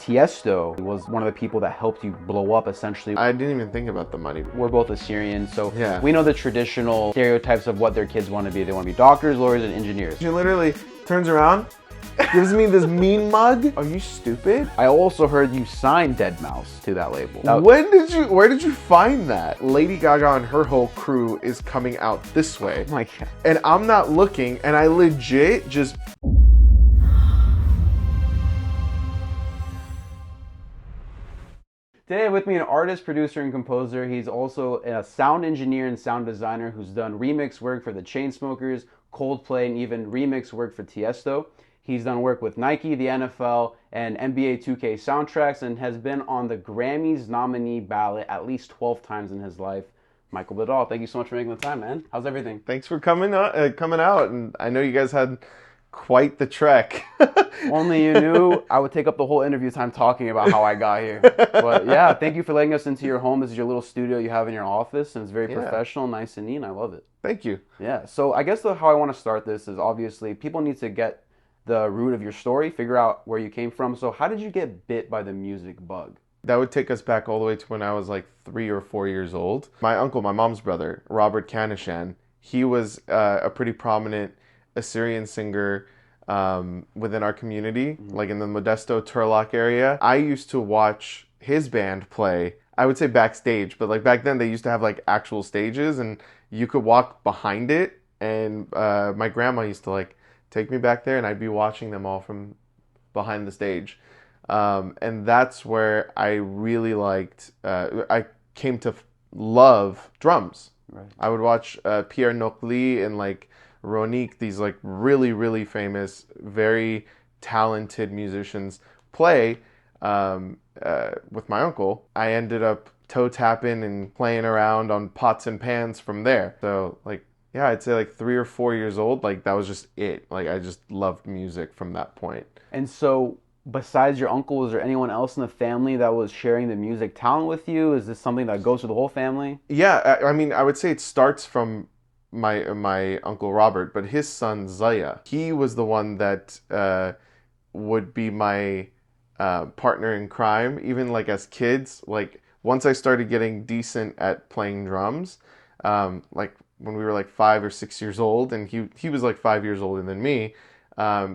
Tiesto was one of the people that helped you blow up, essentially. I didn't even think about the money. We're both Assyrian, so Yeah. we know the traditional stereotypes of what their kids want to be. They want to be doctors, lawyers, and engineers. She literally turns around, gives me this mean mug. Are you stupid? I also heard you signed deadmau5 to that label. Where did you find that? Lady Gaga and her whole crew is coming out this way. Oh my God. And I'm not looking, and I legit just... Today with me an artist, producer, and composer. He's also a sound engineer and sound designer who's done remix work for the Chainsmokers, Coldplay, and even remix work for Tiesto. He's done work with Nike, the NFL, and NBA 2K soundtracks, and has been on the Grammys nominee ballot at least 12 times in his life. Michael Badal, thank you so much for making the time, man. How's everything? Thanks for coming out, and I know you guys had quite the trek. Only you knew I would take up the whole interview time talking about how I got here. But yeah, thank you for letting us into your home. This is your little studio you have in your office, and it's very professional, nice and neat, and I love it. Thank you. Yeah, so I guess how I want to start this is obviously people need to get the root of your story, figure out where you came from. So how did you get bit by the music bug? That would take us back all the way to when I was like 3 or 4 years old. My uncle, my mom's brother, Robert Kanishan, he was a pretty prominent Assyrian singer within our community, like in the Modesto, Turlock area. I used to watch his band play, I would say backstage, but like back then they used to have like actual stages and you could walk behind it, and my grandma used to like take me back there and I'd be watching them all from behind the stage. And that's where I really liked, I came to love drums. Right. I would watch Pierre Nocli and like Ronique, these like really, really famous, very talented musicians play with my uncle. I ended up toe tapping and playing around on pots and pans from there. So like, yeah, I'd say like 3 or 4 years old, like that was just it. Like I just loved music from that point. And so besides your uncle, was there anyone else in the family that was sharing the music talent with you? Is this something that goes through the whole family? Yeah, I mean, I would say it starts from my uncle Robert, but his son Zaya, he was the one that would be my partner in crime, even like as kids. Like once I started getting decent at playing drums, like when we were like 5 or 6 years old, and he was like 5 years older than me,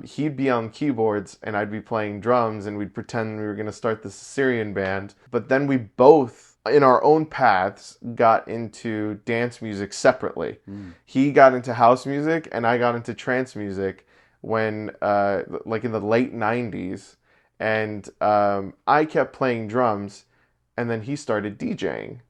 he'd be on keyboards and I'd be playing drums, and we'd pretend we were going to start this Assyrian band. But then we both, in our own paths, got into dance music separately. He got into house music and I got into trance music when, like in the late 90s. And I kept playing drums, and then he started DJing.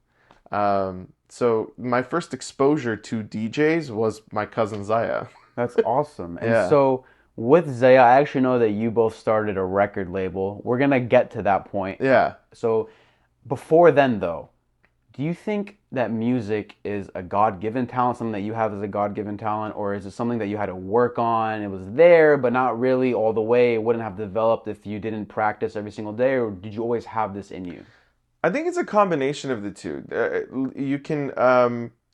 So my first exposure to DJs was my cousin Zaya. That's awesome. And so with Zaya, I actually know that you both started a record label. We're going to get to that point. Yeah. So before then, though, do you think that music is a God-given talent, something that you have as a God-given talent, or is it something that you had to work on? It was there, but not really all the way. It wouldn't have developed if you didn't practice every single day, or did you always have this in you? I think it's a combination of the two. You can,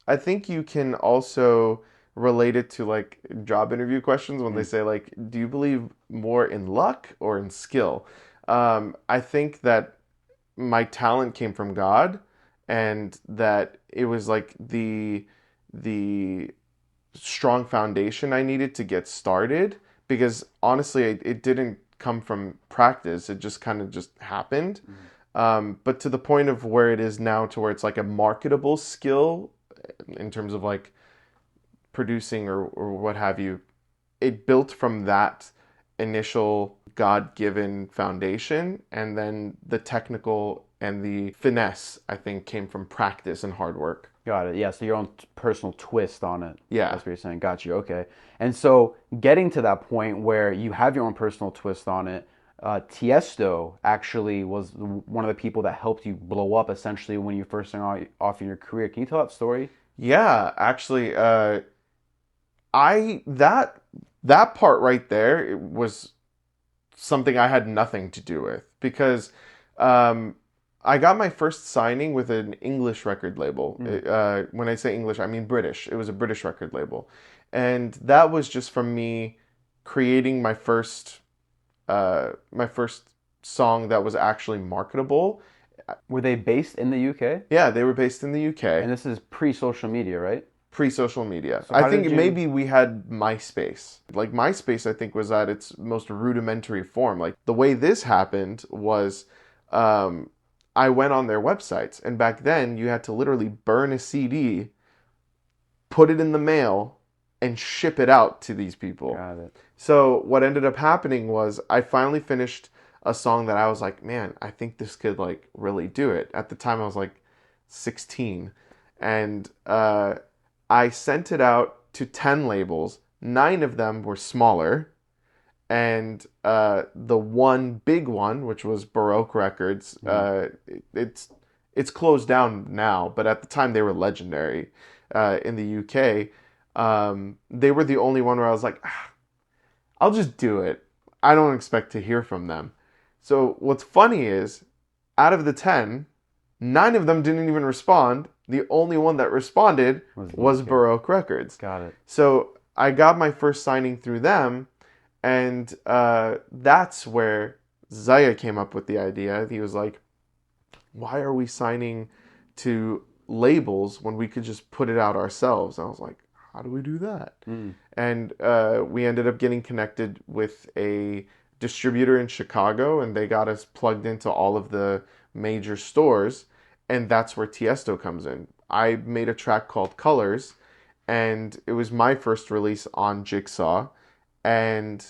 I think you can also relate it to like job interview questions when they say like, do you believe more in luck or in skill? I think that my talent came from God, and that it was like the strong foundation I needed to get started, because honestly it didn't come from practice. It just kind of just happened. But to the point of where it is now, to where it's like a marketable skill in terms of like producing or what have you, it built from that initial God-given foundation, and then the technical and the finesse, I think, came from practice and hard work. Got it. Yeah, so your own personal twist on it. Yeah. That's what you're saying. Got you. Okay. And so getting to that point where you have your own personal twist on it, Tiesto actually was one of the people that helped you blow up, essentially, when you first started off in your career. Can you tell that story? Yeah, actually, that part right there, it was something I had nothing to do with, because I got my first signing with an English record label. When I say English, I mean British. It was a British record label, and that was just from me creating my first song that was actually marketable. Were they based in the UK? Yeah, they were based in the UK, And this is pre-social media, right? pre-social media. So I how think did you? maybe we had MySpace. Like MySpace, I think was at its most rudimentary form. Like the way this happened was, um, I went on their websites, and back then you had to literally burn a CD, put it in the mail, and ship it out to these people. Got it. So what ended up happening was I finally finished a song that I was like, man, I think this could like really do it. At the time I was like 16, and I sent it out to 10 labels. 9 of them were smaller, and the one big one, which was Baroque Records, it's closed down now, but at the time they were legendary in the UK. They were the only one where I was like, I'll just do it. I don't expect to hear from them. So what's funny is, out of the 10, 9 of them didn't even respond. The only one that responded was Baroque Records. Got it. So I got my first signing through them, and that's where Zaya came up with the idea. He was like, why are we signing to labels when we could just put it out ourselves? And I was like, how do we do that? And we ended up getting connected with a distributor in Chicago, and they got us plugged into all of the major stores, and that's where Tiesto comes in. I made a track called Colors, and it was my first release on Jigsaw, and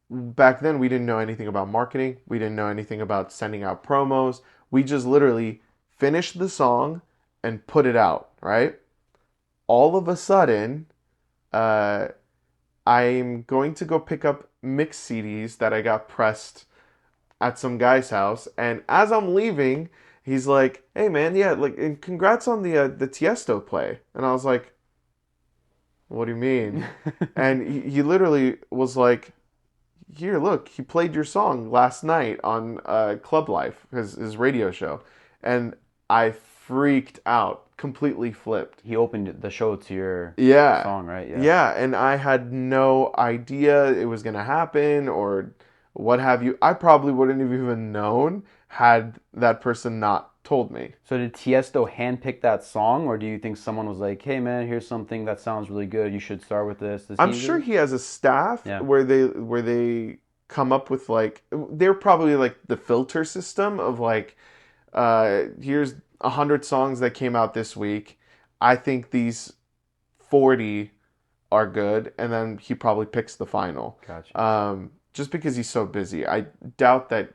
back then we didn't know anything about marketing. We didn't know anything about sending out promos. We just literally finished the song and put it out, right? All of a sudden, I'm going to go pick up mix CDs that I got pressed at some guy's house, and as I'm leaving, he's like, "Hey man, yeah, like, and congrats on the Tiesto play." And I was like, "What do you mean?" And he literally was like, "Here, look, he played your song last night on Club Life, his radio show," and I freaked out, completely flipped. He opened the show to your Yeah. song, right? Yeah, and I had no idea it was gonna happen or what have you. I probably wouldn't have even known had that person not told me. So did Tiesto handpick that song, or do you think someone was like, "Hey man, here's something that sounds really good. You should start with this"? Does I'm he sure do he has a staff Yeah. where they come up with like, they're probably like the filter system of like, here's 100 songs that came out this week. I think these 40 are good, and then he probably picks the final. Gotcha. Just because he's so busy. I doubt that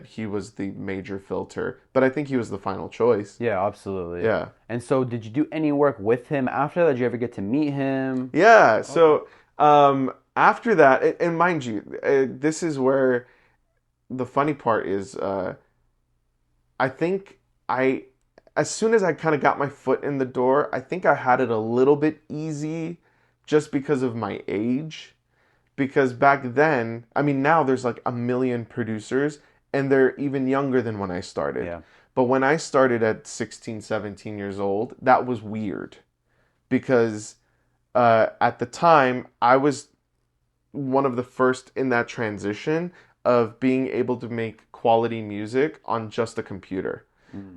he was the major filter, but I think he was the final choice. Yeah, absolutely. Yeah. And so did you do any work with him after that? Did you ever get to meet him? Yeah. So after that, and mind you, this is where the funny part is. I think as soon as I kind of got my foot in the door, I think I had it a little bit easy just because of my age. Because back then, I mean, now there's like a million producers, and they're even younger than when I started. Yeah. But when I started at 16, 17 years old, that was weird. Because at the time, I was one of the first in that transition of being able to make quality music on just a computer.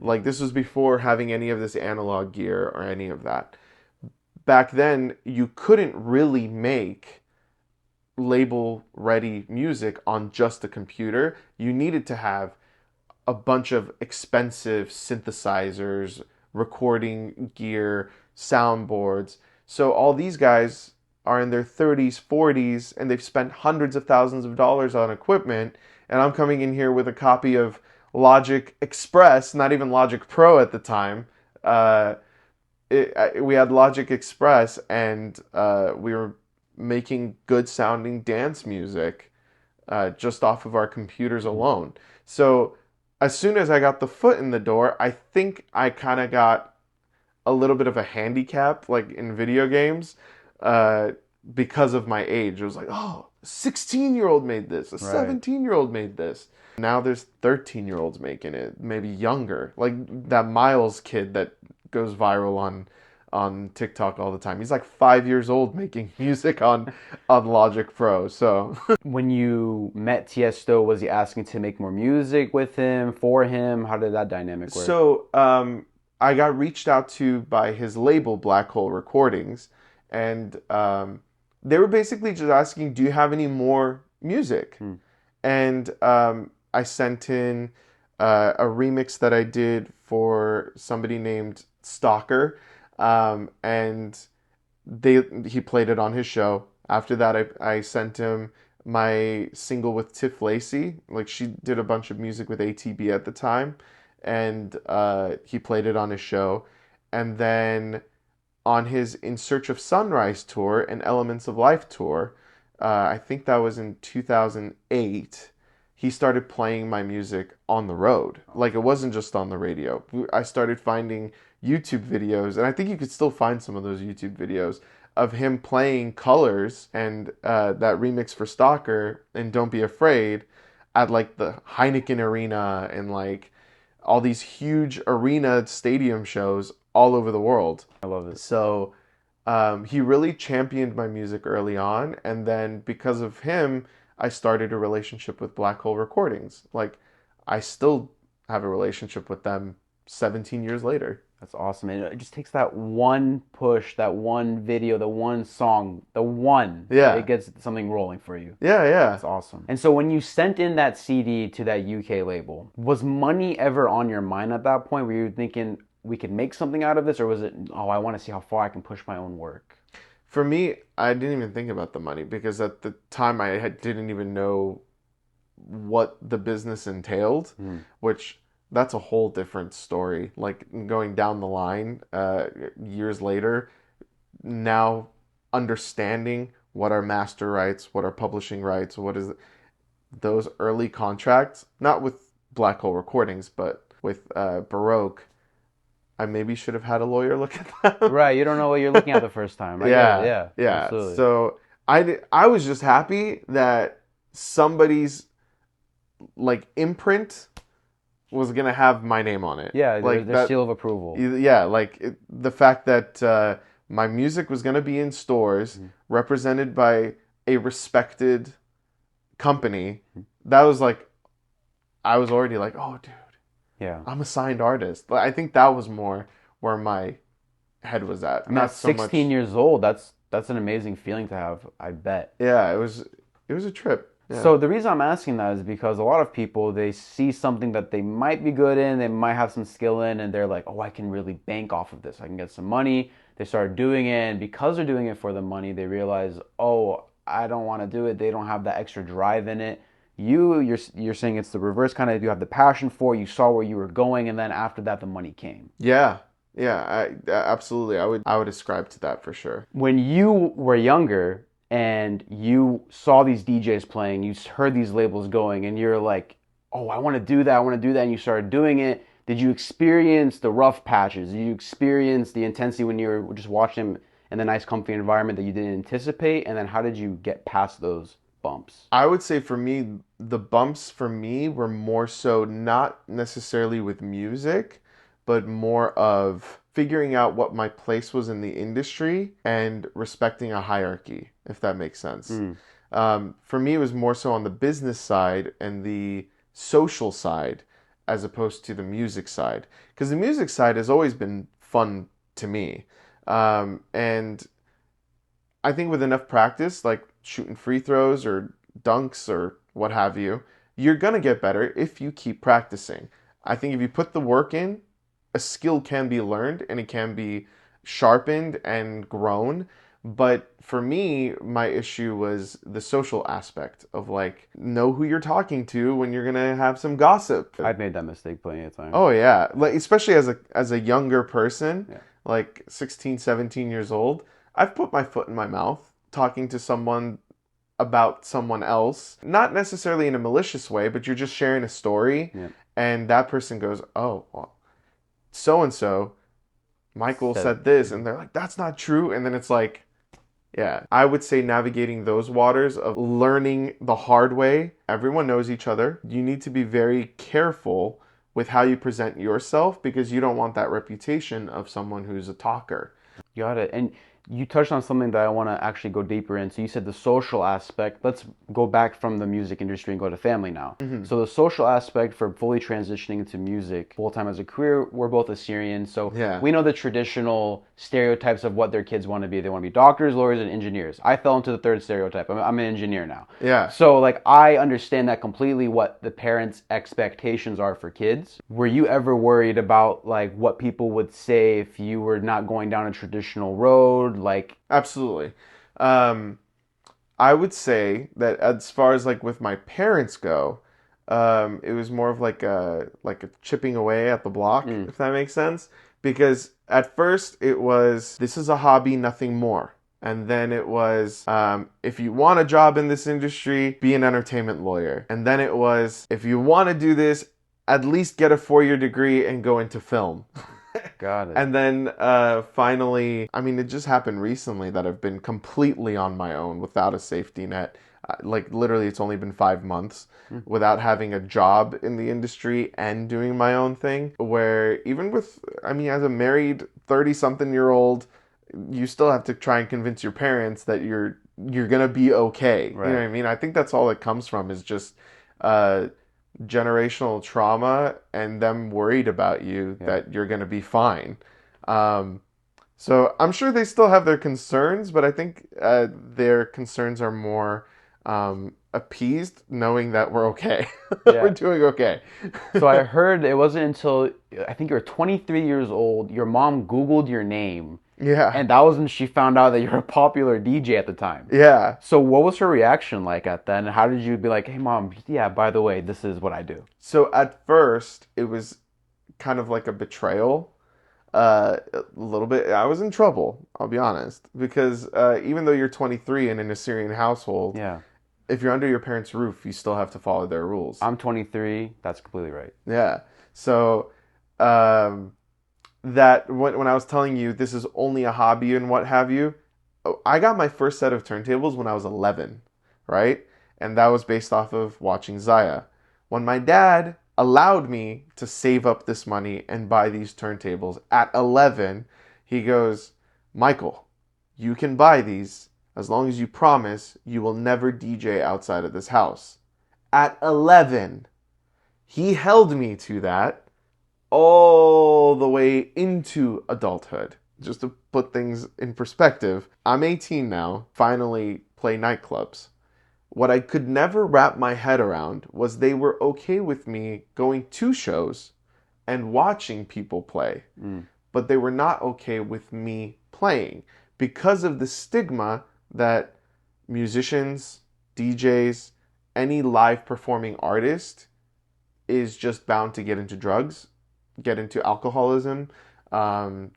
Like, this was before having any of this analog gear or any of that. Back then, you couldn't really make label ready music on just a computer. You needed to have a bunch of expensive synthesizers, recording gear, soundboards. So all these guys are in their 30s, 40s, and they've spent hundreds of thousands of dollars on equipment, and I'm coming in here with a copy of Logic Express, not even Logic Pro at the time. We had Logic Express, and we were making good sounding dance music just off of our computers alone. So as soon as I got the foot in the door, I think I kind of got a little bit of a handicap, like in video games, because of my age. It was like, oh, a 16-year-old made this, a 17-year-old made this. Now there's 13-year-olds making it, maybe younger. Like that Miles kid that goes viral on on TikTok all the time. He's like 5 years old making music on Logic Pro. So When you met Tiesto, was he asking to make more music with him, for him? How did that dynamic work? I got reached out to by his label Black Hole Recordings, and they were basically just asking, "Do you have any more music?" And I sent in a remix that I did for somebody named Stalker, and he played it on his show. After that, I sent him my single with Tiff Lacey. Like, she did a bunch of music with ATB at the time, and he played it on his show. And then on his In Search of Sunrise tour and Elements of Life tour, I think that was in 2008, he started playing my music on the road. Like, it wasn't just on the radio. I started finding YouTube videos, and I think you could still find some of those YouTube videos of him playing Colors and that remix for Stalker and Don't Be Afraid at like the Heineken Arena and like all these huge arena stadium shows all over the world. I love it. So he really championed my music early on, and then because of him, I started a relationship with Black Hole Recordings. Like, I still have a relationship with them 17 years later. That's awesome. And it just takes that one push, that one video, the one song, the one. Yeah. It gets something rolling for you. Yeah, yeah. That's awesome. And so when you sent in that CD to that UK label, was money ever on your mind at that point? Were you thinking we could make something out of this? Or was it, oh, I want to see how far I can push my own work? For me, I didn't even think about the money because at the time didn't even know what the business entailed, which that's a whole different story. Like, going down the line, years later, now understanding what are master rights, what are publishing rights, what is it, those early contracts, not with Black Hole Recordings, but with Baroque. I maybe should have had a lawyer look at them. Right, you don't know what you're looking at the first time. Yeah. Absolutely. So I was just happy that somebody's like imprint was gonna have my name on it. Yeah, like their seal of approval. Yeah, like the fact that my music was gonna be in stores, represented by a respected company. That was like, I was already like, oh, dude. Yeah. I'm a signed artist. I think that was more where my head was at. I mean, at 16 years old, that's an amazing feeling to have, I bet. Yeah, it was a trip. Yeah. So the reason I'm asking that is because a lot of people, they see something that they might be good in, they might have some skill in, and they're like, oh, I can really bank off of this. I can get some money. They start doing it, and because they're doing it for the money, they realize, oh, I don't want to do it. They don't have that extra drive in it. You're saying it's the reverse, kind of. You have the passion for it, you saw where you were going, and then after that the money came. Yeah, absolutely. I would ascribe to that for sure. When you were younger and you saw these DJs playing, you heard these labels going, and you're like, oh, I want to do that, and you started doing it. Did you experience the rough patches? Did you experience the intensity when you were just watching them in the nice comfy environment that you didn't anticipate? And then how did you get past those bumps? I would say for me, the bumps for me were more so not necessarily with music, but more of figuring out what my place was in the industry and respecting a hierarchy, if that makes sense. For me, it was more so on the business side and the social side as opposed to the music side. Because the music side has always been fun to me. And I think with enough practice, like shooting free throws or dunks or what have you, you're going to get better if you keep practicing. I think if you put the work in, a skill can be learned and it can be sharpened and grown. But for me, my issue was the social aspect of like, know who you're talking to when you're going to have some gossip. I've made that mistake plenty of times. Oh yeah. Like, especially as a younger person, like 16, 17 years old, I've put my foot in my mouth talking to someone about someone else, not necessarily in a malicious way, but you're just sharing a story, and that person goes, oh, well, so-and-so, Michael said this, and they're like, that's not true, and then it's like, yeah. I would say navigating those waters of learning the hard way. Everyone knows each other. You need to be very careful with how you present yourself because you don't want that reputation of someone who's a talker. Got it. And you touched on something that I want to actually go deeper into. You said the social aspect. Let's go back from the music industry and go to family now. Hmm. So the social aspect for fully transitioning into music full time as a career, we're both Assyrian, so Yeah. we know the traditional stereotypes of what their kids want to be. They want to be doctors, lawyers, and engineers. I fell into the third stereotype. I'm an engineer now. Yeah. So like I understand that completely what the parents' expectations are for kids. Were you ever worried about like what people would say if you were not going down a traditional road? Like, Absolutely. Um, I would say that as far as like with my parents go, it was more of like a chipping away at the block, mm, if that makes sense. Because at first it was this is a hobby, nothing more. And then it was if you want a job in this industry, be an entertainment lawyer. And then it was if you want to do this, at least get a 4-year degree and go into film. got it. And then finally, I mean, it just happened recently that I've been completely on my own without a safety net. Like, literally, it's only been 5 months Mm. without having a job in the industry and doing my own thing. Where even with, I mean, as a married 30-something-year-old, you still have to try and convince your parents that you're gonna be okay. You know what Right. I mean? I think that's all it comes from is just uh, generational trauma and them worried about you Yeah. that you're going to be fine. Um, so I'm sure they still have their concerns, but I think their concerns are more appeased knowing that we're okay. We're Yeah. doing okay. So I heard it wasn't until I think you were 23 years old, your mom Googled your name, Yeah. and that was when she found out that you're a popular DJ at the time. Yeah. So what was her reaction like at that? And how did you be like, hey mom, yeah, by the way, this is what I do? So at first, it was kind of like a betrayal. A little bit. I was in trouble, I'll be honest, because even though you're 23 in an Assyrian household, Yeah. if you're under your parents' roof, you still have to follow their rules. I'm 23. That's completely right. Yeah. So um, that when I was telling you this is only a hobby and what have you, I got my first set of turntables when I was 11, right? And that was based off of watching Zaya. When my dad allowed me to save up this money and buy these turntables at 11, he goes, Michael, you can buy these as long as you promise you will never DJ outside of this house. At 11, he held me to that all the way into adulthood. Just to put things in perspective, I'm 18 now, finally play nightclubs. What I could never wrap my head around was they were okay with me going to shows and watching people play, Mm. but they were not okay with me playing because of the stigma that musicians, DJs, any live performing artist is just bound to get into drugs, get into alcoholism,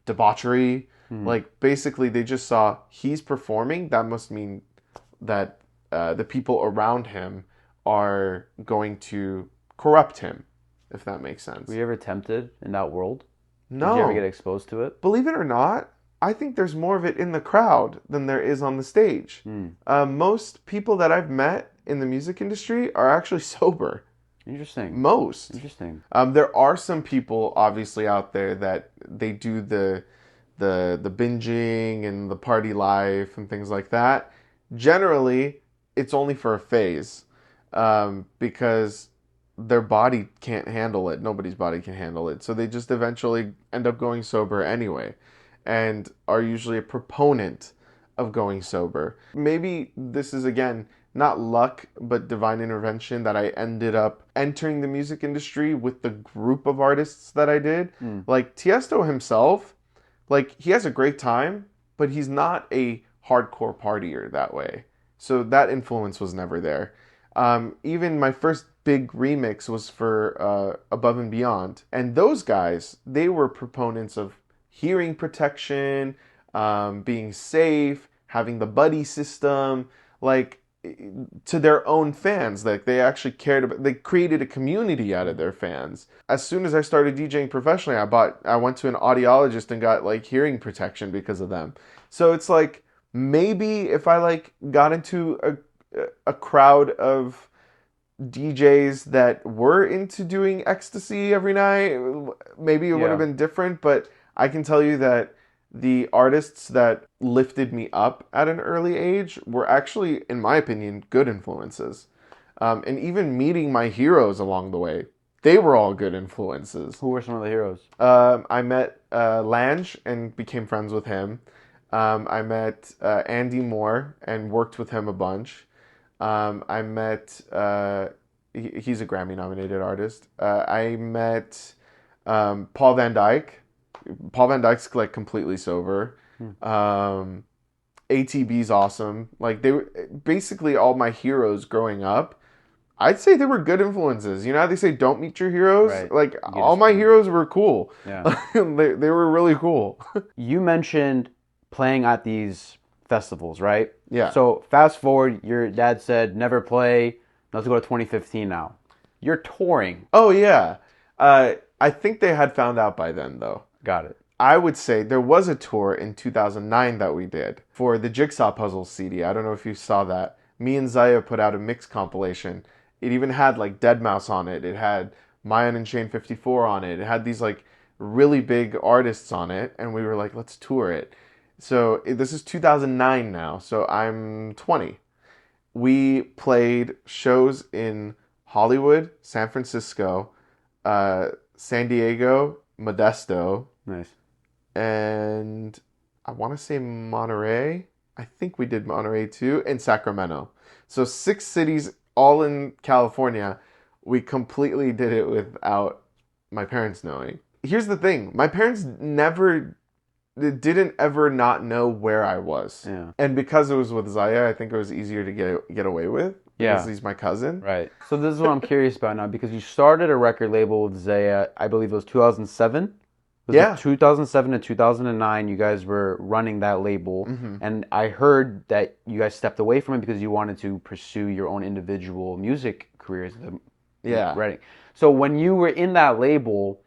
debauchery. Mm. Like basically, they just saw he's performing. That must mean that the people around him are going to corrupt him, if that makes sense. Were you ever tempted in that world? Did you ever get No, exposed to it? believe it or not, I think there's more of it in the crowd than there is on the stage. Mm. Most people that I've met in the music industry are actually sober. Interesting. Most. Interesting. There are some people obviously out there that they do the binging and the party life and things like that. Generally, it's only for a phase because their body can't handle it. Nobody's body can handle it. So they just eventually end up going sober anyway and are usually a proponent of going sober. Maybe this is again not luck, but divine intervention that I ended up entering the music industry with the group of artists that I did. Mm. Like Tiesto himself, like he has a great time, but he's not a hardcore partier that way. So that influence was never there. Even my first big remix was for Above and Beyond. And those guys, they were proponents of hearing protection, being safe, having the buddy system. Like, to their own fans. Like they actually cared about, they created a community out of their fans. As soon as I started DJing professionally, I went to an audiologist and got like hearing protection because of them. So it's like maybe if I like got into a crowd of DJs that were into doing ecstasy every night, maybe it would have Yeah. been different, but I can tell you that the artists that lifted me up at an early age were actually, in my opinion, good influences. And even meeting my heroes along the way, they were all good influences. Who were some of the heroes? I met Lange and became friends with him. I met Andy Moore and worked with him a bunch. I met, he's a Grammy nominated artist. I met Paul Van Dyke. Paul Van Dyke's like completely sober. ATB's awesome. Like they were basically all my heroes growing up. I'd say they were good influences. You know how they say don't meet your heroes? Right. Like all my heroes were cool. Yeah. they were really cool. You mentioned playing at these festivals, right? Yeah. So fast forward, your dad said never play. Let's go to 2015 now. You're touring. Oh yeah. I think they had found out by then though. Got it. I would say there was a tour in 2009 that we did for the Jigsaw Puzzle CD. I don't know if you saw that. Me and Zaya put out a mix compilation. It even had like Deadmau5 on it. It had Mayan and Shane 54 on it. It had these like really big artists on it. And we were like, let's tour it. So this is 2009 now. So I'm 20. We played shows in Hollywood, San Francisco, San Diego, Modesto, Nice. and I want to say Monterey. I think we did Monterey too, and Sacramento. So 6 cities all in California. We completely did it without my parents knowing. Here's the thing. My parents didn't ever not know where I was. Yeah. And because it was with Zaya, I think it was easier to get away with. Yeah. Because he's my cousin. Right. So this is what I'm curious about now, because you started a record label with Zaya, I believe it was 2007. Yeah. 2007 to 2009, you guys were running that label. Mm-hmm. And I heard that you guys stepped away from it because you wanted to pursue your own individual music careers. Yeah. Right. So when you were in that label,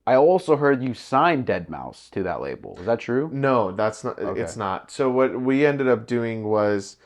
I also heard you signed Deadmau5 to that label. Is that true? No, that's not. Okay. It's not. So what we ended up doing was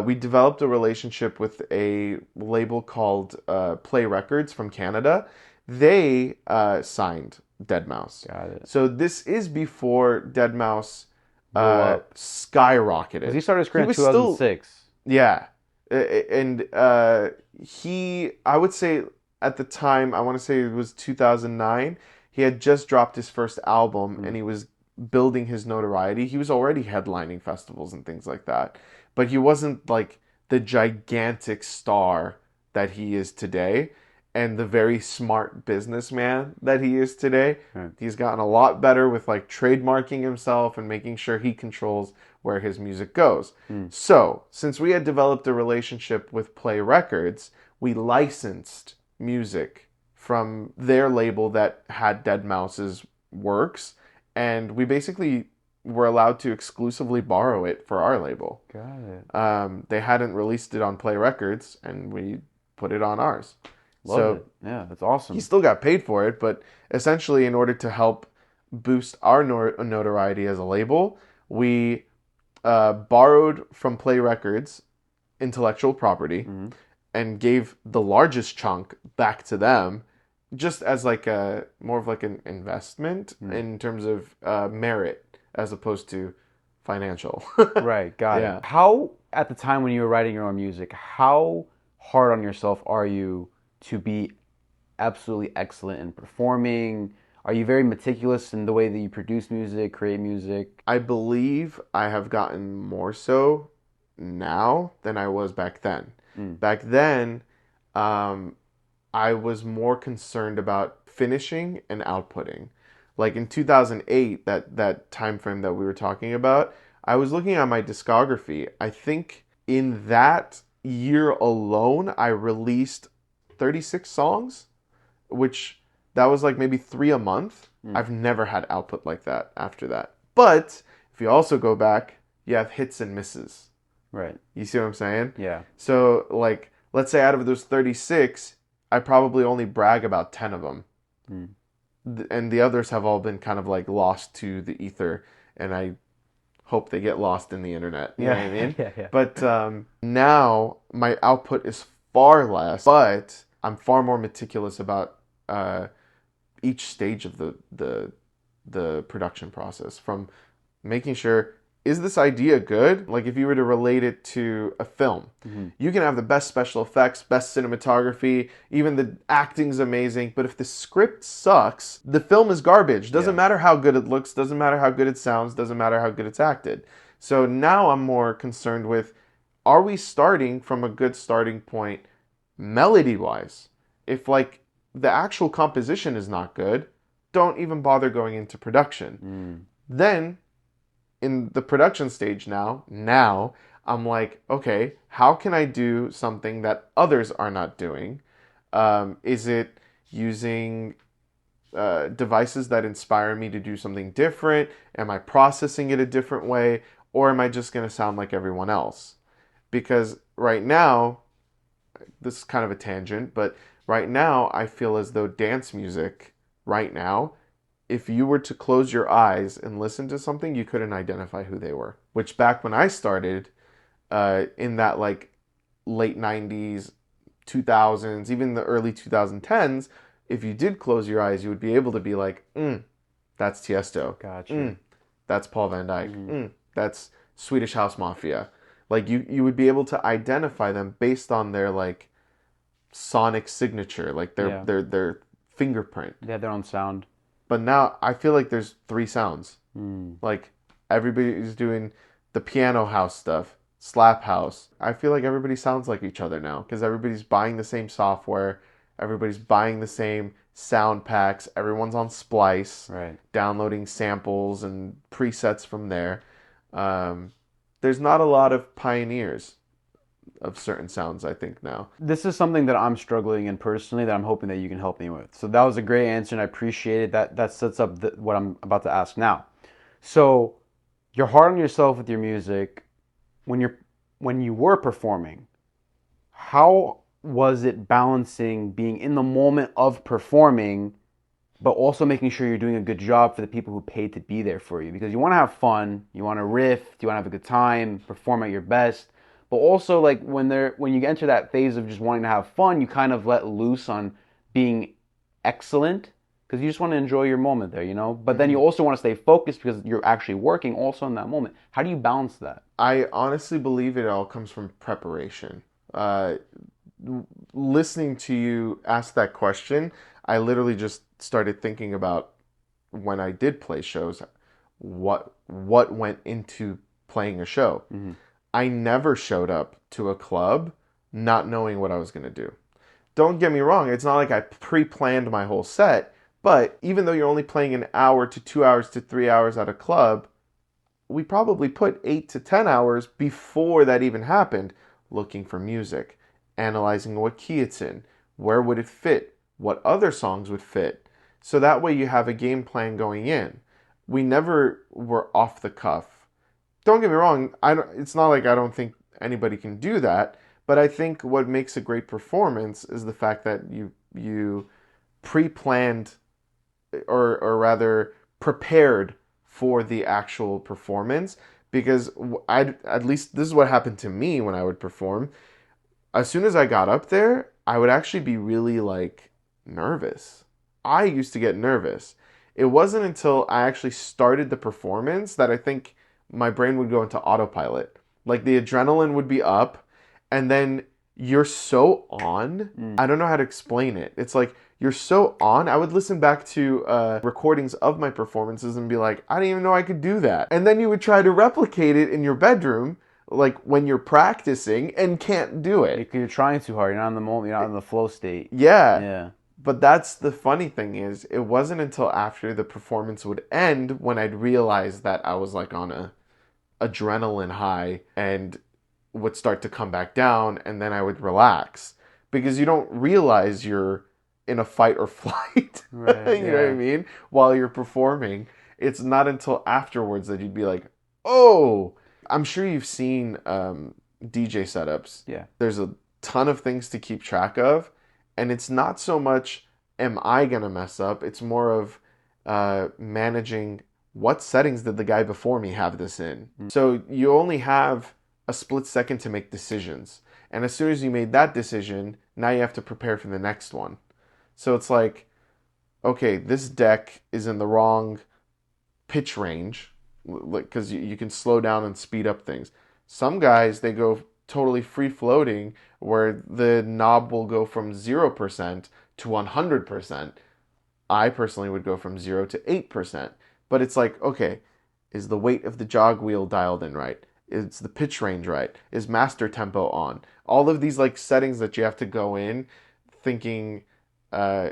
we developed a relationship with a label called Play Records from Canada. They signed Deadmau5. Got it. So this is before Deadmau5 Blew up. skyrocketed. 'Cause he started his career in was 2006. Yeah. And I would say at the time, I want to say it was 2009, he had just dropped his first album and he was building his notoriety. He was already headlining festivals and things like that. But he wasn't like the gigantic star that he is today and the very smart businessman that he is today. Right. He's gotten a lot better with like trademarking himself and making sure he controls where his music goes. So, since we had developed a relationship with Play Records, we licensed music from their label that had Deadmau5's works, and we basically were allowed to exclusively borrow it for our label. Got it. They hadn't released it on Play Records, and we put it on ours. Love it. Yeah, that's awesome. He still got paid for it, but essentially in order to help boost our notoriety as a label, we borrowed from Play Records intellectual property and gave the largest chunk back to them just as like more of like an investment in terms of merit as opposed to financial. Right, got Yeah. it. How, at the time when you were writing your own music, how hard on yourself are you to be absolutely excellent in performing? Are you very meticulous in the way that you produce music, create music? I believe I have gotten more so now than I was back then. Back then, I was more concerned about finishing and outputting. Like in 2008, that time frame that we were talking about, I was looking at my discography. I think in that year alone, I released 36 songs, which that was like maybe 3 a month. I've never had output like that after that. But if you also go back, you have hits and misses. Right. You see what I'm saying? Yeah. So like, let's say out of those 36, I probably only brag about 10 of them. And the others have all been kind of like lost to the ether, and I hope they get lost in the internet. You know what I mean? Yeah. But now my output is far less, but I'm far more meticulous about each stage of the production process, from making sure, is this idea good? Like if you were to relate it to a film, you can have the best special effects, best cinematography, even the acting's amazing, but if the script sucks, the film is garbage. Doesn't matter how good it looks, doesn't matter how good it sounds, doesn't matter how good it's acted. So now I'm more concerned with, are we starting from a good starting point melody-wise? If like the actual composition is not good, don't even bother going into production. Then in the production stage now I'm like, okay, how can I do something that others are not doing? Is it using devices that inspire me to do something different? Am I processing it a different way? Or am I just going to sound like everyone else? Because right now, this is kind of a tangent, but right now I feel as though dance music right now, if you were to close your eyes and listen to something, you couldn't identify who they were. Which back when I started, in that like late 90s, 2000s, even the early 2010s, if you did close your eyes, you would be able to be like, that's Tiesto. Gotcha. That's Paul Van Dyke. That's Swedish House Mafia. Like you would be able to identify them based on their like sonic signature, like their fingerprint. They have their own sound. But now I feel like there's three sounds. Like everybody's doing the piano house stuff, slap house. I feel like everybody sounds like each other now because everybody's buying the same software, everybody's buying the same sound packs, everyone's on Splice, Right. downloading samples and presets from there. There's not a lot of pioneers of certain sounds, I think, now. This is something that I'm struggling in personally that I'm hoping that you can help me with. So that was a great answer and I appreciate it. That sets up what I'm about to ask now. So you're hard on yourself with your music. When you were performing, how was it balancing being in the moment of performing, but also making sure you're doing a good job for the people who paid to be there for you? Because you want to have fun, you want to riff, you want to have a good time, perform at your best. But also, like when you enter that phase of just wanting to have fun, you kind of let loose on being excellent because you just want to enjoy your moment there, you know. But then you also want to stay focused because you're actually working also in that moment. How do you balance that? I honestly believe it all comes from preparation. Listening to you ask that question, I literally just started thinking about when I did play shows, what went into playing a show. I never showed up to a club not knowing what I was going to do. Don't get me wrong, it's not like I pre-planned my whole set, but even though you're only playing an hour to 2 hours to 3 hours at a club, we probably put 8 to 10 hours before that even happened looking for music, analyzing what key it's in, where would it fit, what other songs would fit. So that way you have a game plan going in. We never were off the cuff. Don't get me wrong, it's not like I don't think anybody can do that, but I think what makes a great performance is the fact that you pre-planned or rather prepared for the actual performance, because at least this is what happened to me when I would perform. As soon as I got up there, I would actually be really like nervous. I used to get nervous. It wasn't until I actually started the performance that I think my brain would go into autopilot. Like the adrenaline would be up, and then you're so on. I don't know how to explain it. It's like you're so on. I would listen back to recordings of my performances and be like, I didn't even know I could do that. And then you would try to replicate it in your bedroom, like when you're practicing, and can't do it. Because you're trying too hard. You're not in the moment. You're not in the flow state. Yeah. Yeah. But that's the funny thing is, it wasn't until after the performance would end when I'd realize that I was like on a adrenaline high and would start to come back down, and then I would relax because you don't realize you're in a fight or flight. Right, You know what I mean? While you're performing, it's not until afterwards that you'd be like, oh, I'm sure you've seen DJ setups. Yeah. There's a ton of things to keep track of, and it's not so much am I gonna mess up, it's more of managing what settings did the guy before me have this in. So you only have a split second to make decisions, and as soon as you made that decision, now you have to prepare for the next one. So it's like, okay, this deck is in the wrong pitch range. because you can slow down and speed up things. Some guys, they go totally free floating where the knob will go from 0% to 100%. I personally would go from 0 to 8%. But it's like, okay, is the weight of the jog wheel dialed in right? Is the pitch range right? Is master tempo on? All of these like settings that you have to go in thinking, uh,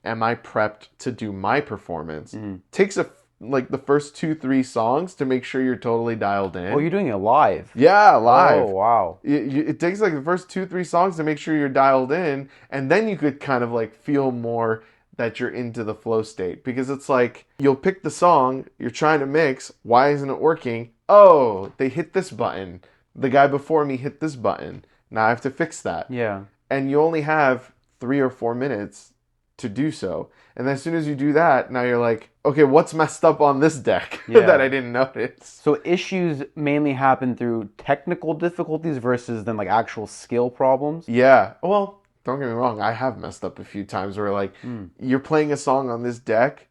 am I prepped to do my performance? Takes like the first 2-3 songs to make sure you're totally dialed in. Oh, you're doing it live? Yeah, live. Oh, wow. It takes like the first 2-3 songs to make sure you're dialed in, and then you could kind of like feel more that you're into the flow state, because it's like you'll pick the song you're trying to mix. Why isn't it working? Oh, they hit this button. The guy before me hit this button. Now I have to fix that. Yeah. And you only have 3 or 4 minutes to do so. And as soon as you do that, now you're like, okay, what's messed up on this deck that I didn't notice? So issues mainly happen through technical difficulties versus then like actual skill problems? Yeah. Well, don't get me wrong, I have messed up a few times where like you're playing a song on this deck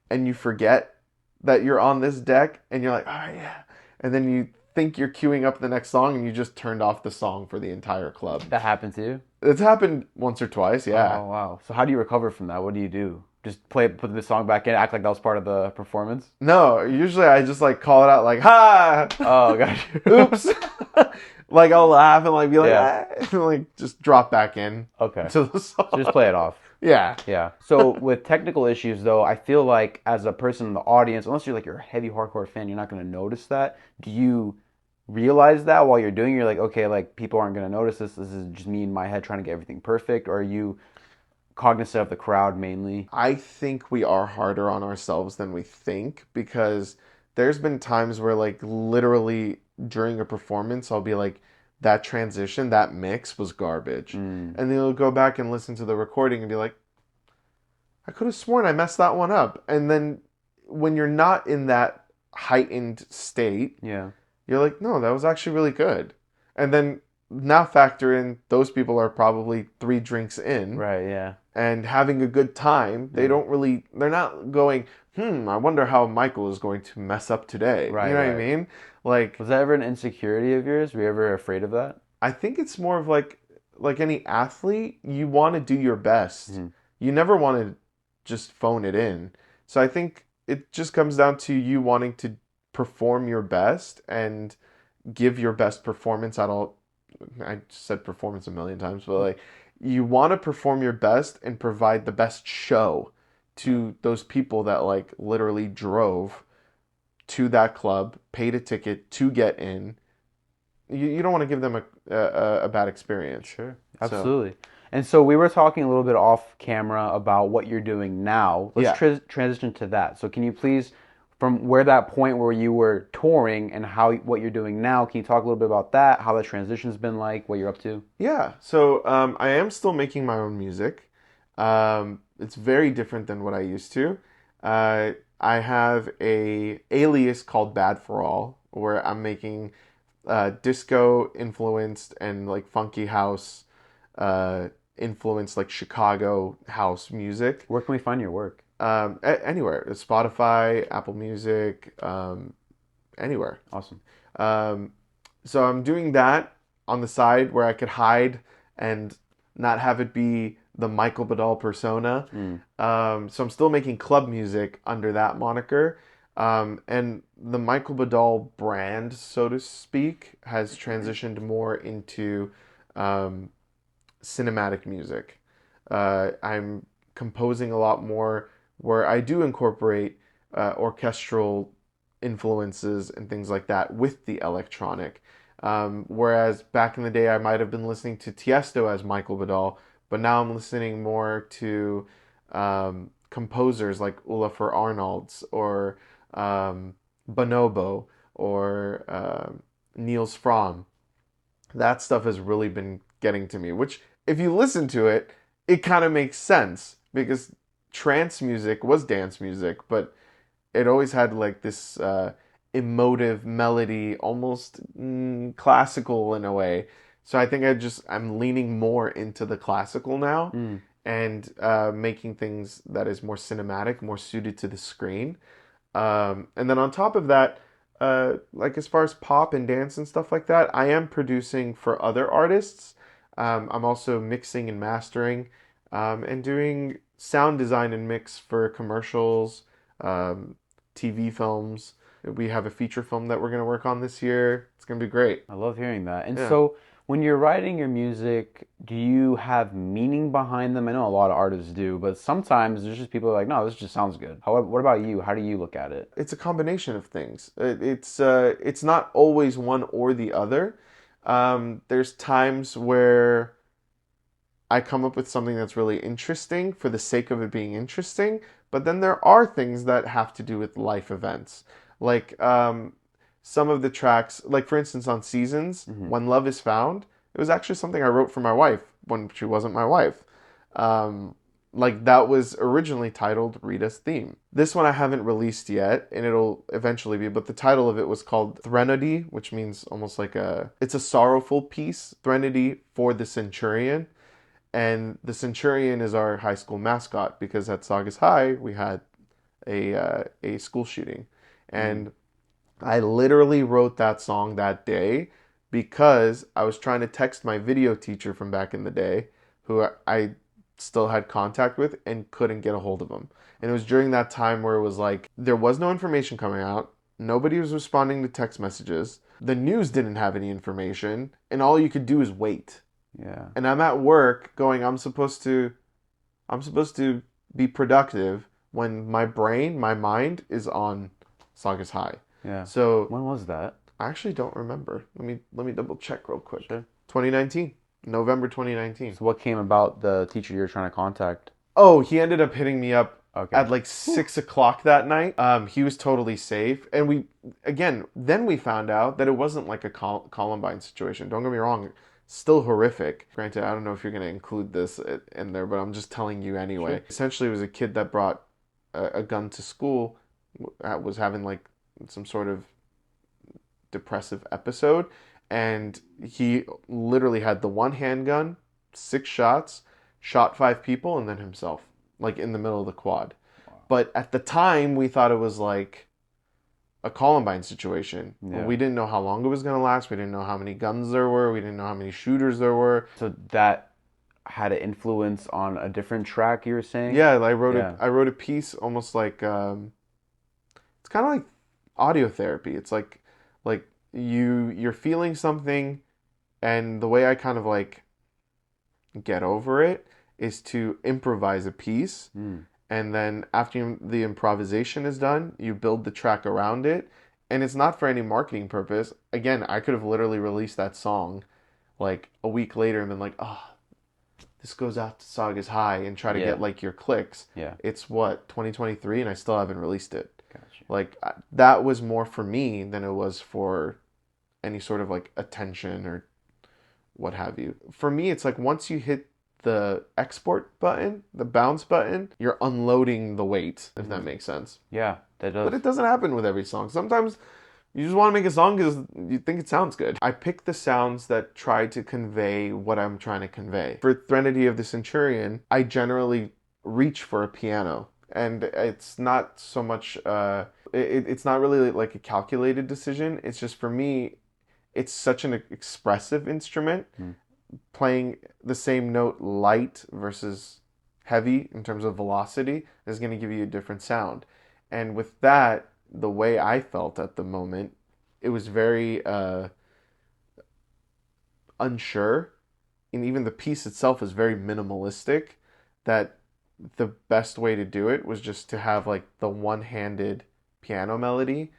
and you forget that you're on this deck and you're like, oh yeah. And then you think you're queuing up the next song and you just turned off the song for the entire club. That happened to you? It's happened once or twice, yeah. Oh, wow. So how do you recover from that? What do you do? Just put the song back in, act like that was part of the performance? No, usually I just like call it out like, ha! Oh, gosh. Oops. Like I'll laugh and like be like, Yeah. ah, and like just drop back in Okay. to the song. So just play it off. Yeah. Yeah. So with technical issues, though, I feel like as a person in the audience, unless you're like you're a heavy hardcore fan, you're not going to notice that. Do you realize that while you're doing it? You're like, okay, like people aren't going to notice this. This is just me in my head trying to get everything perfect. Or are you cognizant of the crowd mainly? I think we are harder on ourselves than we think, because there's been times where like literally during a performance I'll be like, that transition, that mix was garbage. And then you'll go back and listen to the recording and be like, I could have sworn I messed that one up. And then when you're not in that heightened state, Yeah. you're like, no, that was actually really good. And then now factor in those people are probably 3 drinks in. Right, yeah. And having a good time. They don't really, they're not going, I wonder how Michael is going to mess up today. Right, you know what I right. mean? Like, Was that ever an insecurity of yours? Were you ever afraid of that? I think it's more of like any athlete, you want to do your best. You never want to just phone it in. So I think it just comes down to you wanting to perform your best and give your best performance at all. I said performance a million times, but like, you want to perform your best and provide the best show to those people that like literally drove to that club, paid a ticket to get in. You don't want to give them a bad experience. Sure, absolutely. And so we were talking a little bit off camera about what you're doing now. Let's transition to that. So can you please, from where that point where you were touring and what you're doing now, can you talk a little bit about that, how the transition's been like, what you're up to? Yeah, so I am still making my own music. It's very different than what I used to. I have a alias called Bad for All, where I'm making disco influenced and like funky house influenced like Chicago house music. Where can we find your work? Anywhere. Spotify, Apple Music, anywhere. Awesome. So I'm doing that on the side where I could hide and not have it be the Michael Badal persona. So I'm still making club music under that moniker. And the Michael Badal brand, so to speak, has transitioned more into cinematic music. I'm composing a lot more where I do incorporate orchestral influences and things like that with the electronic. Whereas back in the day, I might have been listening to Tiesto as Michael Badal, but now I'm listening more to composers like Olafur Arnalds or Bonobo or Niels Fromm. That stuff has really been getting to me, which if you listen to it, it kind of makes sense, because trance music was dance music, but it always had like this emotive melody, almost classical in a way. So I think I'm leaning more into the classical now and making things that is more cinematic, more suited to the screen. And then on top of that, like as far as pop and dance and stuff like that, I am producing for other artists. I'm also mixing and mastering, and doing sound design and mix for commercials, um, TV films. We have a feature film that we're going to work on this year. It's going to be great. I love hearing that. And Yeah. so, when you're writing your music, do you have meaning behind them? I know a lot of artists do, but sometimes there's just people who are like, no, this just sounds good. However, what about you? How do you look at it? It's a combination of things. It's not always one or the other. There's times where I come up with something that's really interesting for the sake of it being interesting, but then there are things that have to do with life events. Like some of the tracks, like for instance on Seasons, Hmm. When Love Is Found, it was actually something I wrote for my wife when she wasn't my wife. Um, like that was originally titled Rita's Theme. This one I haven't released yet, and it'll eventually be, but the title of it was called Threnody, which means almost like it's a sorrowful piece, Threnody for the Centurion. And the Centurion is our high school mascot because at Saugus High we had a school shooting, Mm. and I literally wrote that song that day because I was trying to text my video teacher from back in the day, who I still had contact with and couldn't get a hold of him. And it was during that time where it was like there was no information coming out, nobody was responding to text messages, the news didn't have any information, and all you could do is wait. Yeah. And I'm at work going, I'm supposed to be productive when my brain, my mind is on Saugus High. Yeah. So When was that? I actually don't remember. Let me double check real quick. Sure. 2019, November 2019. So what came about the teacher you're trying to contact? Oh, he ended up hitting me up Okay. at like 6 o'clock that night. He was totally safe, and then we found out that it wasn't like a Columbine situation. Don't get me wrong, still horrific. Granted, I don't know if you're gonna include this in there, but I'm just telling you anyway. Sure. Essentially, it was a kid that brought a gun to school, was having like some sort of depressive episode, and he literally had the one handgun, 6 shots, shot 5 people, and then himself, like in the middle of the quad. Wow. But at the time, we thought it was like a Columbine situation. Yeah. We didn't know how long it was going to last. We didn't know how many guns there were. We didn't know how many shooters there were. So that had an influence on a different track you were saying? Yeah, I wrote Yeah. I wrote a piece almost like it's kind of like audio therapy. It's like you're feeling something, and the way I kind of like get over it is to improvise a piece, Mm. and then after the improvisation is done, you build the track around it, and it's not for any marketing purpose. Again, I could have literally released that song like a week later and been like, oh, this goes out to Saugus High, and try to Yeah. get like your clicks. Yeah. It's what, 2023, and I still haven't released it. Gotcha. Like that was more for me than it was for any sort of like attention or what have you. For me, it's like once you hit the export button, the bounce button, you're unloading the weight, if that makes sense. Yeah, that But does. it doesn't happen with every song. Sometimes you just want to make a song because you think it sounds good. I pick the sounds that try to convey what I'm trying to convey. For Threnody of the Centurion, I generally reach for a piano. And it's not so much, it's not really like a calculated decision. It's just for me, it's such an expressive instrument. Mm. Playing the same note light versus heavy in terms of velocity is going to give you a different sound. And with that, the way I felt at the moment, it was very unsure. And even the piece itself is very minimalistic, that the best way to do it was just to have like the one-handed piano melody,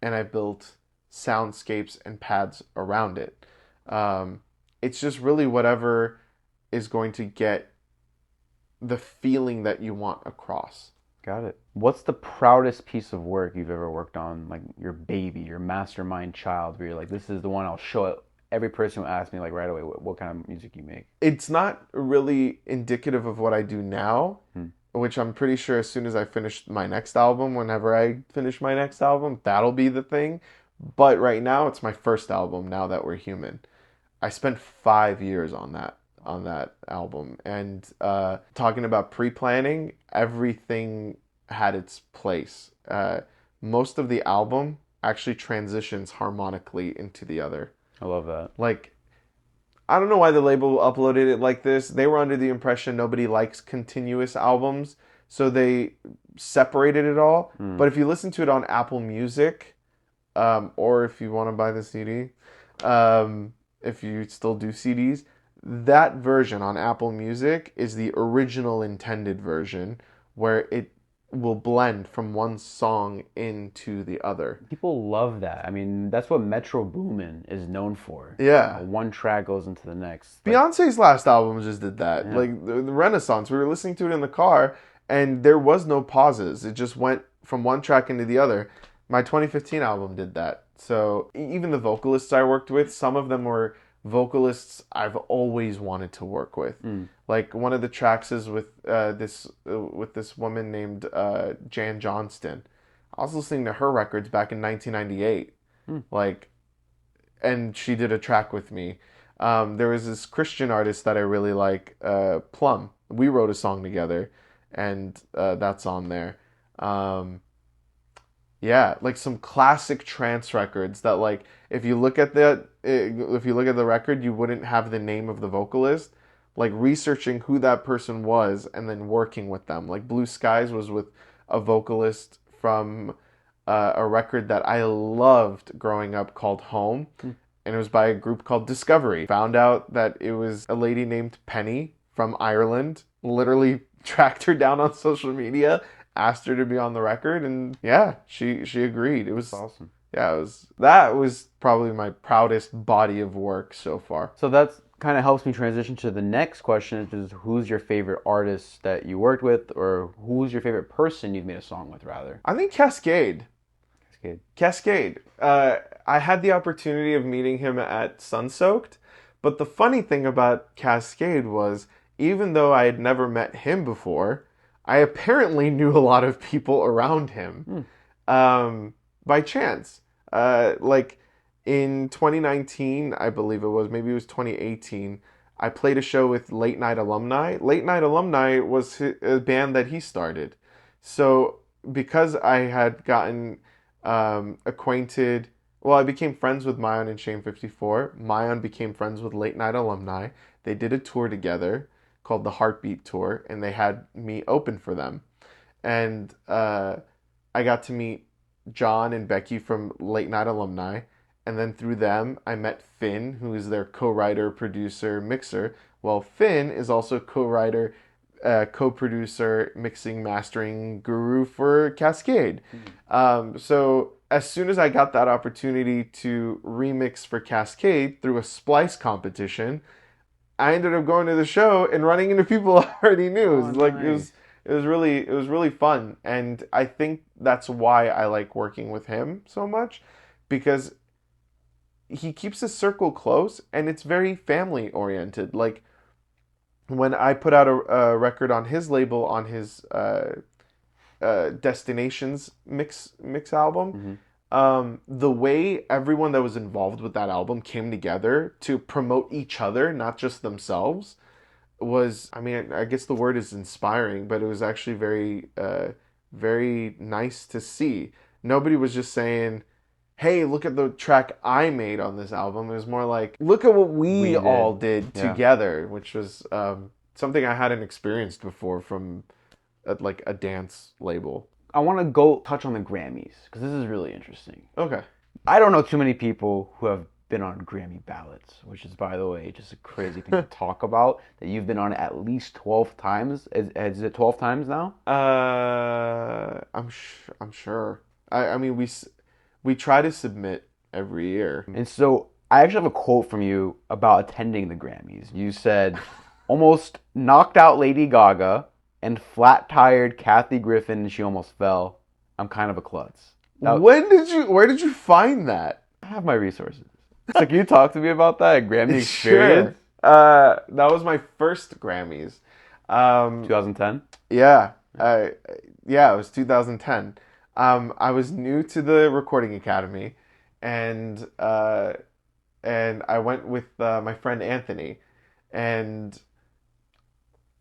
and I built soundscapes and pads around it. It's just really whatever is going to get the feeling that you want across. Got it. What's the proudest piece of work you've ever worked on? Like your baby, your mastermind child, where you're like, this is the one I'll show it. Every person who asks me like right away what kind of music you make. It's not really indicative of what I do now, Hmm. which I'm pretty sure as soon as I finish my next album, whenever I finish my next album, that'll be the thing. But right now, it's my first album, Now That We're Human. I spent 5 years on that album, and talking about pre-planning, everything had its place. Most of the album actually transitions harmonically into the other. I love that. Like, I don't know why the label uploaded it like this. They were under the impression nobody likes continuous albums, so they separated it all. Mm. But if you listen to it on Apple Music, or if you want to buy the CD, if you still do CDs, that version on Apple Music is the original intended version where it will blend from one song into the other. People love that. I mean, that's what Metro Boomin is known for. Yeah. One track goes into the next. Beyonce's last album just did that. Yeah. Like the Renaissance, we were listening to it in the car and there was no pauses. It just went from one track into the other. My 2015 album did that. So even the vocalists I worked with, some of them were vocalists I've always wanted to work with. Like one of the tracks is with this woman named Jan Johnston. I was listening to her records back in 1998. Like, and she did a track with me. There was this Christian artist that I really like, Plum. We wrote a song together, and that's on there. Yeah, like some classic trance records that, like, if you look at the record, you wouldn't have the name of the vocalist. Like researching who that person was and then working with them. Like Blue Skies was with a vocalist from a record that I loved growing up called Home. And it was by a group called Discovery. Found out that it was a lady named Penny from Ireland. Literally tracked her down on social media, asked her to be on the record, and yeah, she agreed. It was awesome. Yeah, that was probably my proudest body of work so far. So that's kind of helps me transition to the next question, which is who's your favorite artist that you worked with, or who's your favorite person you've made a song with, rather? I think Cascade. Cascade. I had the opportunity of meeting him at Sunsoaked, but the funny thing about Cascade was, even though I had never met him before, I apparently knew a lot of people around him by chance. Like in 2019, I believe it was, maybe it was 2018, I played a show with Late Night Alumni. Late Night Alumni was a band that he started. So because I had gotten acquainted, well, I became friends with Mayan and Shame 54. Mayan became friends with Late Night Alumni. They did a tour together called the Heartbeat Tour, and they had me open for them. And I got to meet John and Becky from Late Night Alumni, and then through them, I met Finn, who is their co-writer, producer, mixer. Well, Finn is also co-writer, co-producer, mixing, mastering guru for Cascade. So as soon as I got that opportunity to remix for Cascade through a splice competition, I ended up going to the show and running into people I already knew. Nice. It was really fun, and I think that's why I like working with him so much, because he keeps his circle close and it's very family oriented. Like when I put out a record on his label, on his Destinations mix album, the way everyone that was involved with that album came together to promote each other, not just themselves, was, I mean, I guess the word is inspiring, but it was actually very nice to see. Nobody was just saying, hey, look at the track I made on this album. It was more like, look at what we all did together, which was something I hadn't experienced before from like a dance label. I want to go touch on the Grammys, because this is really interesting. Okay. I don't know too many people who have been on Grammy ballots, which is, by the way, just a crazy thing to talk about, that you've been on at least 12 times. Is it 12 times now? I'm sure. I mean, we try to submit every year. And so I actually have a quote from you about attending the Grammys. You said, almost knocked out Lady Gaga and flat-tired Kathy Griffin and she almost fell. I'm kind of a klutz. Now, where did you find that? I have my resources. So can you talk to me about that Grammy experience? Sure. That was my first Grammys. 2010? Yeah. Yeah, it was 2010. I was new to the Recording Academy, and I went with my friend Anthony, and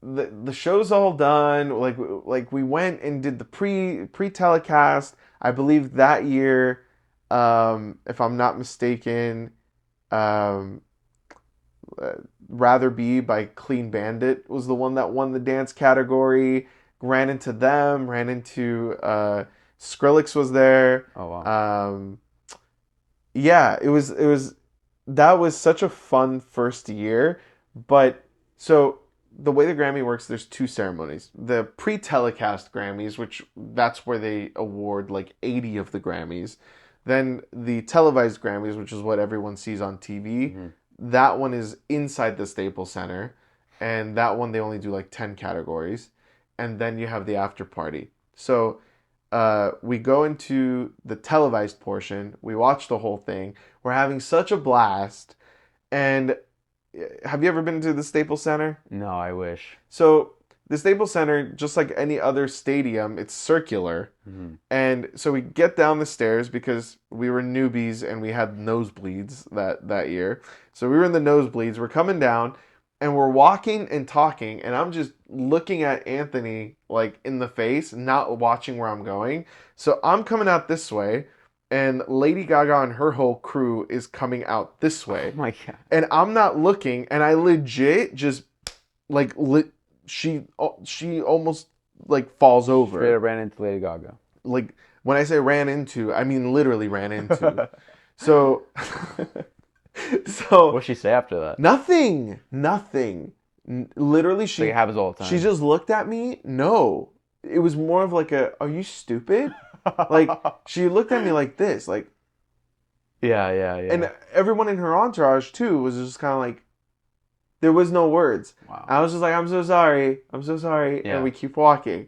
the show's all done. Like we went and did the pre telecast. I believe that year If I'm not mistaken, um, uh, Rather Be by Clean Bandit was the one that won the dance category. Ran into them, ran into Skrillex was there. Oh wow. Um, yeah, it was that was such a fun first year. But so the way the Grammy works, there's two ceremonies. The pre-telecast Grammys, which that's where they award like 80 of the Grammys. Then the televised Grammys, which is what everyone sees on TV. Hmm. That one is inside the Staples Center, and that one they only do like 10 categories. And then you have the after party. So we go into the televised portion. We watch the whole thing. We're having such a blast. And have you ever been to the Staples Center? No, I wish. So the Staples Center, just like any other stadium, it's circular. Hmm. And so we get down the stairs because we were newbies and we had nosebleeds that year. So we were in the nosebleeds. We're coming down and we're walking and talking, and I'm just looking at Anthony like in the face, not watching where I'm going. So I'm coming out this way, and Lady Gaga and her whole crew is coming out this way. Oh my god. And I'm not looking, and I legit just like she almost like falls over. Straight up ran into Lady Gaga. Like when I say ran into, I mean literally ran into. So so What'd she say after that? nothing. Literally Like it happens all the time. she just looked at me. No. It was more of like a, are you stupid? Like she looked at me like this, like, yeah. and everyone in her entourage too was just kind of like, there was no words. Wow. I was just like, I'm so sorry, Yeah. and we keep walking.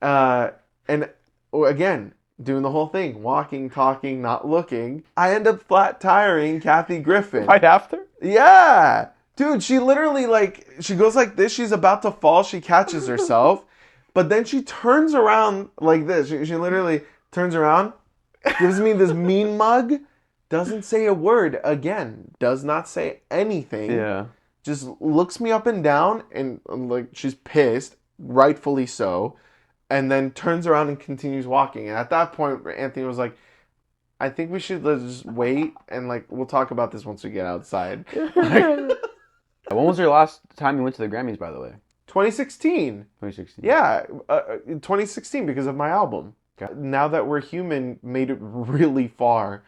And again, doing the whole thing, walking, talking, not looking. I end up flat tiring Kathy Griffin. Right after? Yeah. Dude, she literally like, she goes like this, she's about to fall, she catches herself, but then she turns around like this. She literally turns around, gives me this mean mug, doesn't say a word again, does not say anything. Yeah. Just looks me up and down and like she's pissed, rightfully so, and then turns around and continues walking. And at that point, Anthony was like, I think we should just wait and like we'll talk about this once we get outside. When was your last time you went to the Grammys, by the way? 2016. 2016. Yeah, 2016 because of my album. Okay. Now That We're Human made it really far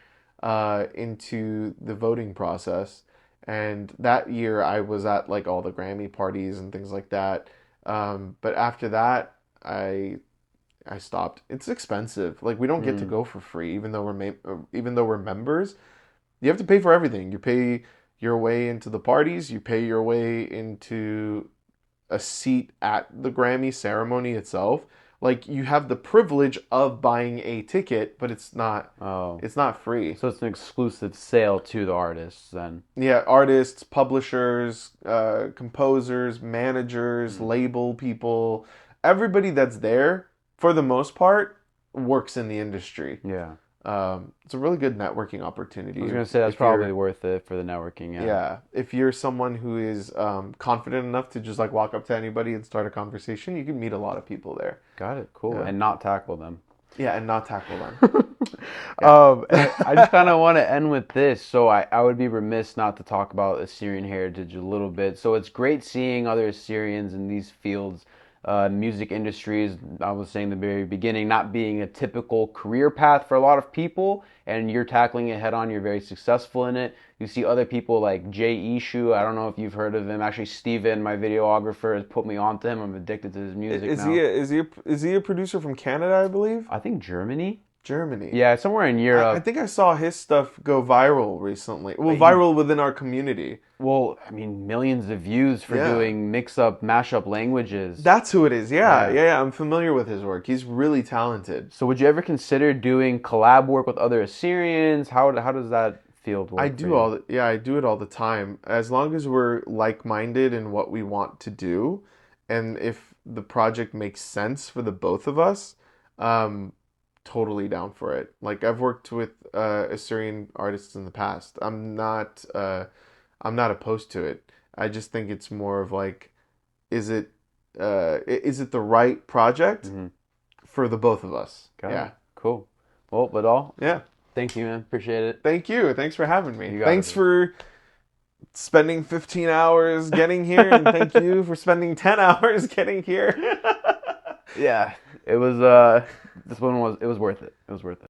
into the voting process. And that year I was at like all the Grammy parties and things like that. But after that, I stopped. It's expensive. Like we don't get to go for free, even though we're members. You have to pay for everything. You pay your way into the parties. You pay your way into a seat at the Grammy ceremony itself. Like you have the privilege of buying a ticket, but it's not. Oh. It's not free. So it's an exclusive sale to the artists then. Yeah, artists, publishers, composers, managers, label people, everybody that's there, for the most part, works in the industry. Yeah. It's a really good networking opportunity. I was going to say that's if you're- probably worth it for the networking. Yeah. Yeah, if you're someone who is confident enough to just like walk up to anybody and start a conversation, you can meet a lot of people there. Got it. Cool. Yeah. And not tackle them. Yeah, and not tackle them. And I just kind of want to end with this. So I would be remiss not to talk about Assyrian heritage a little bit. So it's great seeing other Assyrians in these fields, music industries. I was saying in the very beginning, not being a typical career path for a lot of people, and you're tackling it head on. You're very successful in it. You see other people like Jay Ishu. I don't know if you've heard of him. Actually, Steven, my videographer, has put me onto him. I'm addicted to his music now. Is he a producer from Canada, I believe? I think Germany. Germany. Yeah, somewhere in Europe. I think I saw his stuff go viral recently. Well, viral within our community. Well, I mean, millions of views for doing mix-up, mash-up languages. That's who it is. Yeah. I'm familiar with his work. He's really talented. So would you ever consider doing collab work with other Assyrians? How does that field work? I do I do it all the time. As long as we're like-minded in what we want to do, and if the project makes sense for the both of us, totally down for it. Like I've worked with Assyrian artists in the past. I'm not opposed to it. I just think it's more of like, is it the right project for the both of us? Got it. Cool. Well, Badal, Yeah. Thank you, man. Appreciate it. Thank you. Thanks for having me. You got Thanks it. for spending 15 hours getting here, and thank you for spending 10 hours getting here. Yeah, it was. This one was. It was worth it. It was worth it.